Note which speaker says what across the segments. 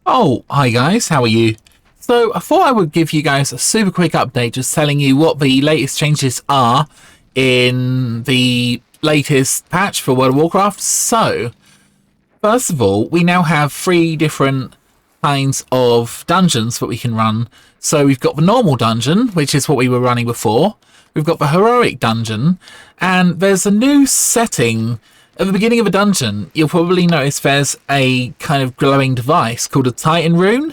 Speaker 1: Oh, hi guys, how are you? So I thought I would give you guys a super quick update just telling you what the latest changes are in the latest patch for World of Warcraft. So, first of all, we now have 3 different kinds of dungeons that we can run. So we've got the normal dungeon, which is what we were running before. We've got the heroic dungeon, and there's a new setting. At the beginning of a dungeon, you'll probably notice there's a kind of glowing device called a Titan rune.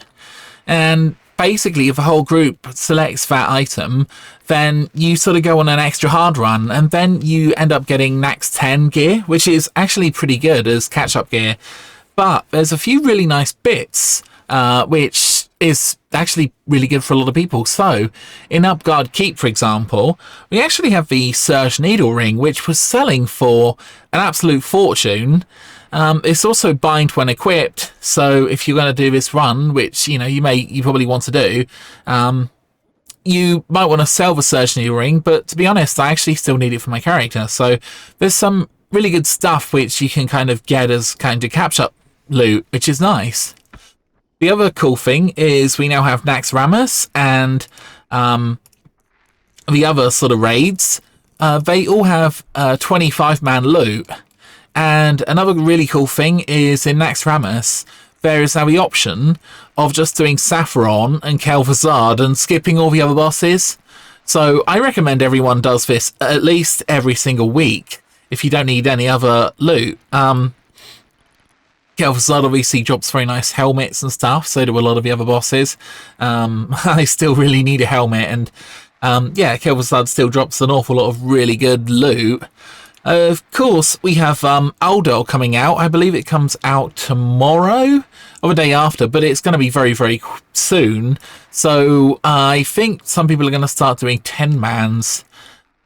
Speaker 1: And basically, if a whole group selects that item, then you sort of go on an extra hard run, and then you end up getting max 10 gear, which is actually pretty good as catch-up gear. But there's a few really nice bits, which is actually really good for a lot of people. So, in Upguard Keep, for example, we actually have the Surge Needle Ring, which was selling for an absolute fortune. It's also bind when equipped, so if you're going to do this run, which you probably want to do, you might want to sell the Surge Needle Ring, but to be honest, I actually still need it for my character. So there's some really good stuff which you can kind of get as kind of catch-up loot, which is nice. The other cool thing is we now have Naxxramas and the other sort of raids. They all have 25-man loot. And another really cool thing is in Naxxramas, there is now the option of just doing Sapphiron and Kel'Thuzad and skipping all the other bosses. So I recommend everyone does this at least every single week if you don't need any other loot. Kel'Thuzad obviously drops very nice helmets and stuff, so do a lot of the other bosses. I still really need a helmet, and yeah, Kel'Thuzad still drops an awful lot of really good loot. Of course, we have Ulduar coming out. I believe it comes out tomorrow or the day after, but it's going to be very, very soon. So I think some people are going to start doing 10-mans.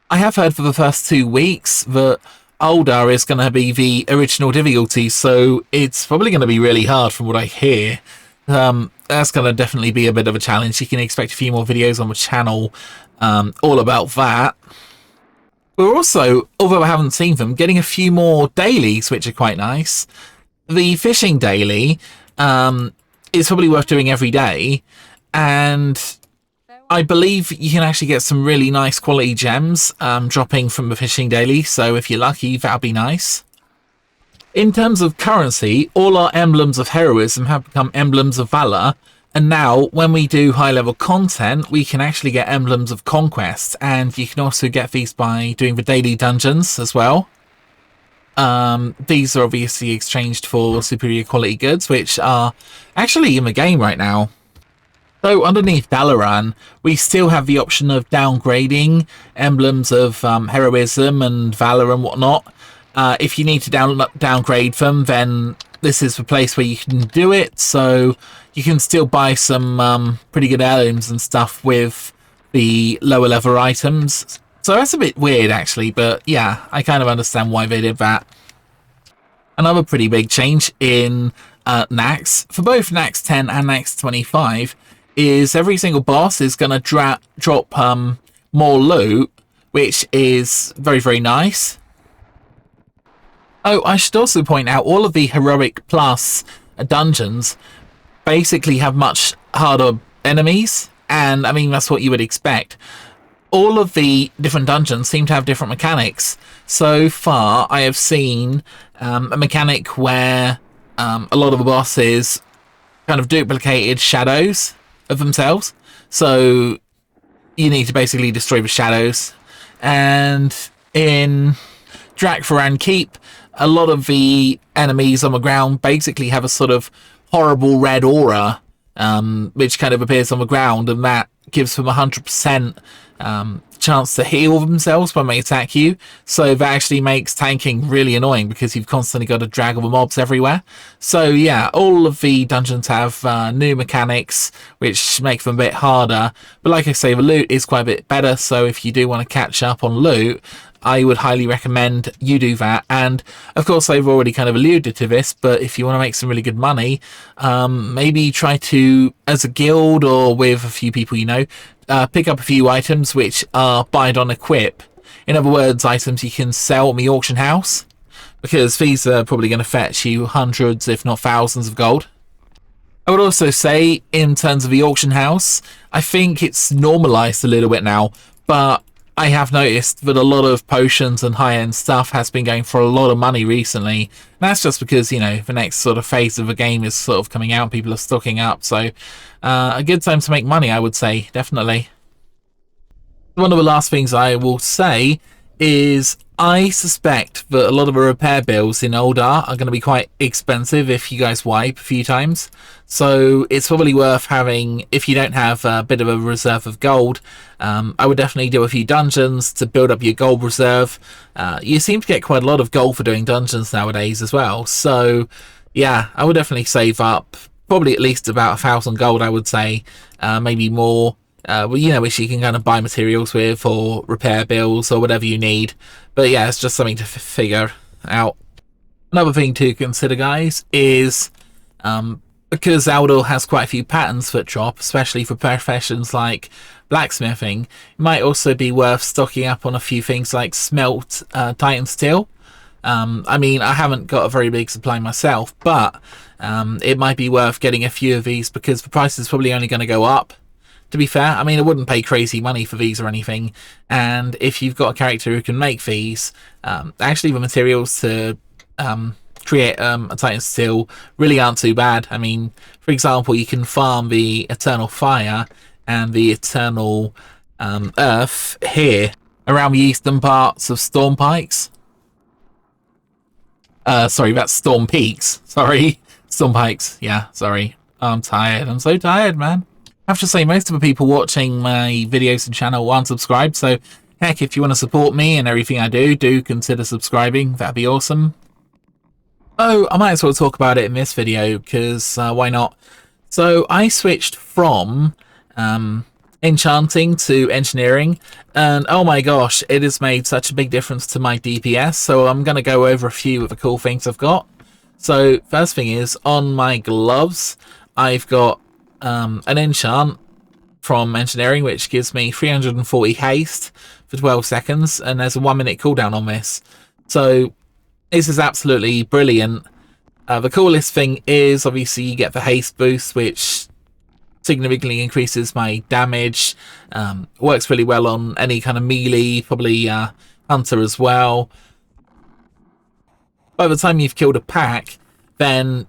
Speaker 1: I have heard for the first 2 weeks that Ulduar is going to be the original difficulty, so it's probably going to be really hard from what I hear. That's going to definitely be a bit of a challenge. You can expect a few more videos on the channel all about that. We're also, although I haven't seen them, getting a few more dailies, which are quite nice. The fishing daily is probably worth doing every day, and I believe you can actually get some really nice quality gems dropping from the fishing daily, so if you're lucky, that'll be nice. In terms of currency, all our emblems of heroism have become emblems of valor, and now when we do high level content, we can actually get emblems of conquest, and you can also get these by doing the daily dungeons as well. These are obviously exchanged for superior quality goods, which are actually in the game right now. So underneath Dalaran, we still have the option of downgrading emblems of heroism and valor and whatnot. If you need to downgrade them, then this is the place where you can do it. So you can still buy some pretty good heirlooms and stuff with the lower level items. So that's a bit weird actually, but yeah, I kind of understand why they did that. Another pretty big change in Nax, for both Nax 10 and Nax 25, is every single boss is going to drop more loot, which is very, very nice. Oh, I should also point out all of the Heroic Plus dungeons basically have much harder enemies, and I mean, that's what you would expect. All of the different dungeons seem to have different mechanics. So far, I have seen a mechanic where a lot of the bosses kind of duplicated shadows of themselves, so you need to basically destroy the shadows. And in Drak'Tharan Keep, a lot of the enemies on the ground basically have a sort of horrible red aura, which kind of appears on the ground, and that gives them 100% chance to heal themselves when they attack you. So that actually makes tanking really annoying because you've constantly got to drag all the mobs everywhere. So yeah, all of the dungeons have new mechanics which make them a bit harder, but like I say, the loot is quite a bit better, so if you do want to catch up on loot, I would highly recommend you do that. And of course, I've already kind of alluded to this, but if you want to make some really good money, maybe try to, as a guild or with a few people you know, pick up a few items which are bind on equip. In other words, items you can sell in the auction house, because these are probably going to fetch you hundreds, if not thousands of gold. I would also say, in terms of the auction house, I think it's normalized a little bit now, but I have noticed that a lot of potions and high-end stuff has been going for a lot of money recently. And that's just because, you know, the next sort of phase of the game is sort of coming out, people are stocking up, so a good time to make money, I would say, definitely. One of the last things I will say is I suspect that a lot of the repair bills in Ulduar are going to be quite expensive if you guys wipe a few times. So it's probably worth having, if you don't have a bit of a reserve of gold, I would definitely do a few dungeons to build up your gold reserve. You seem to get quite a lot of gold for doing dungeons nowadays as well. So yeah, I would definitely save up probably at least about 1,000 gold, I would say, maybe more. Well, you know, which you can kind of buy materials with or repair bills or whatever you need. But yeah, it's just something to figure out. Another thing to consider, guys, is because Ulduar has quite a few patterns that drop, especially for professions like blacksmithing, it might also be worth stocking up on a few things like smelt titan steel. I mean, I haven't got a very big supply myself, but it might be worth getting a few of these because the price is probably only going to go up. To be fair, I mean, I wouldn't pay crazy money for these or anything, and if you've got a character who can make these, actually the materials to create a Titan Steel really aren't too bad. I mean, for example, you can farm the Eternal Fire and the Eternal Earth here around the eastern parts of Storm Pikes. Sorry, that's Storm Peaks. Sorry, Storm Pikes. Yeah, sorry. I'm tired. I'm so tired, man. I have to say, most of the people watching my videos and channel aren't subscribed, so heck, if you want to support me and everything I do consider subscribing. That'd be awesome. Oh, I might as well talk about it in this video, because why not? So I switched from enchanting to engineering, and oh my gosh, it has made such a big difference to my DPS, so I'm going to go over a few of the cool things I've got. So first thing is, on my gloves, I've got an enchant from engineering which gives me 340 haste for 12 seconds, and there's a 1-minute cooldown on this, so this is absolutely brilliant. The coolest thing is obviously you get the haste boost, which significantly increases my damage. Works really well on any kind of melee, probably hunter as well. By the time you've killed a pack, then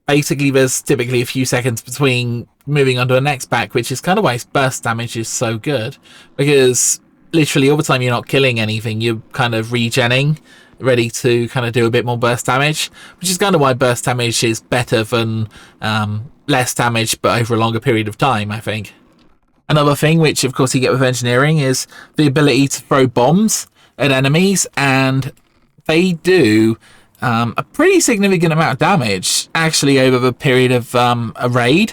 Speaker 1: basically there's typically a few seconds between moving on to the next pack, which is kind of why burst damage is so good, because literally all the time you're not killing anything, you're kind of regenning, ready to kind of do a bit more burst damage, which is kind of why burst damage is better than less damage but over a longer period of time, I think. Another thing which of course you get with engineering is the ability to throw bombs at enemies, and they do a pretty significant amount of damage actually over the period of a raid.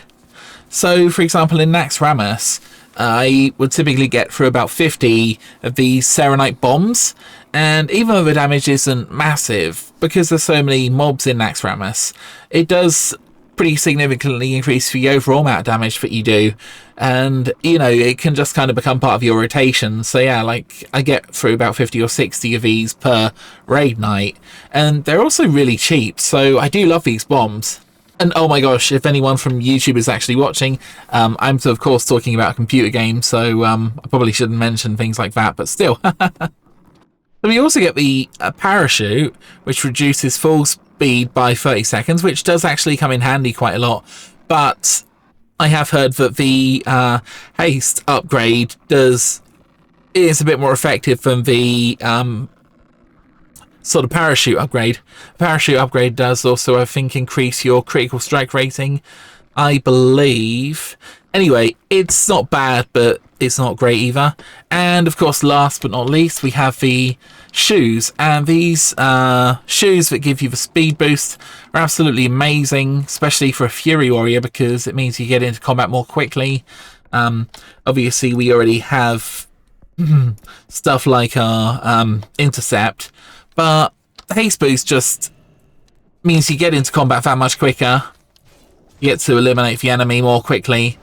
Speaker 1: So for example, in Naxxramas, I would typically get through about 50 of these Serenite bombs, and even though the damage isn't massive, because there's so many mobs in Naxxramas, it does pretty significantly increase the overall amount of damage that you do, and you know, it can just kind of become part of your rotation. So yeah, like I get through about 50 or 60 of these per raid night, and they're also really cheap, so I do love these bombs. And oh my gosh, if anyone from YouTube is actually watching, I'm of course talking about a computer game, so I probably shouldn't mention things like that, but still. So we also get the parachute, which reduces full speed by 30 seconds, which does actually come in handy quite a lot. But I have heard that the haste upgrade is a bit more effective than the sort of parachute upgrade. Parachute upgrade does also, I think, increase your critical strike rating, I believe. Anyway, it's not bad, but it's not great either. And of course, last but not least, we have the shoes, and these shoes that give you the speed boost are absolutely amazing, especially for a Fury Warrior, because it means you get into combat more quickly. Obviously we already have stuff like our intercept, but the haste boost just means you get into combat that much quicker, you get to eliminate the enemy more quickly.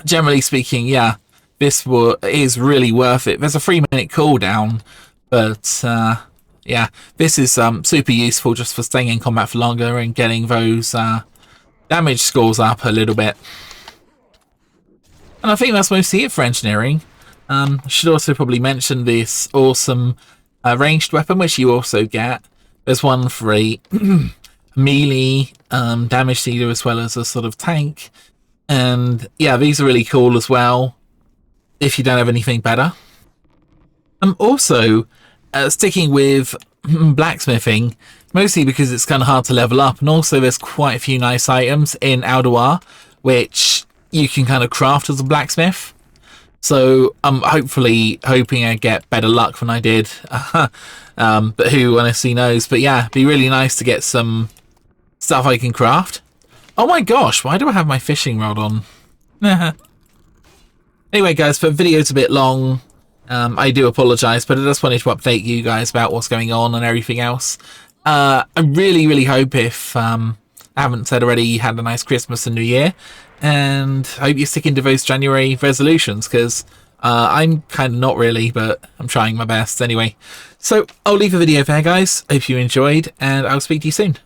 Speaker 1: Generally speaking, yeah, this is really worth it. There's a 3-minute cooldown, but yeah, this is super useful just for staying in combat for longer and getting those damage scores up a little bit. And I think that's mostly it for engineering. I should also probably mention this awesome ranged weapon, which you also get. There's one for a melee damage dealer as well as a sort of tank. And yeah, these are really cool as well, if you don't have anything better. Also, sticking with blacksmithing, mostly because it's kind of hard to level up, and also there's quite a few nice items in Ulduar, which you can kind of craft as a blacksmith. So I'm hoping I get better luck than I did, but who honestly knows. But yeah, it'd be really nice to get some stuff I can craft. Oh my gosh, why do I have my fishing rod on? Anyway guys, the video's a bit long. I do apologise, but I just wanted to update you guys about what's going on and everything else. I really hope, if I haven't said already, you had a nice Christmas and New Year, and I hope you're sticking to those January resolutions, because I'm kind of not really, but I'm trying my best anyway. So I'll leave the video there guys, hope you enjoyed, and I'll speak to you soon.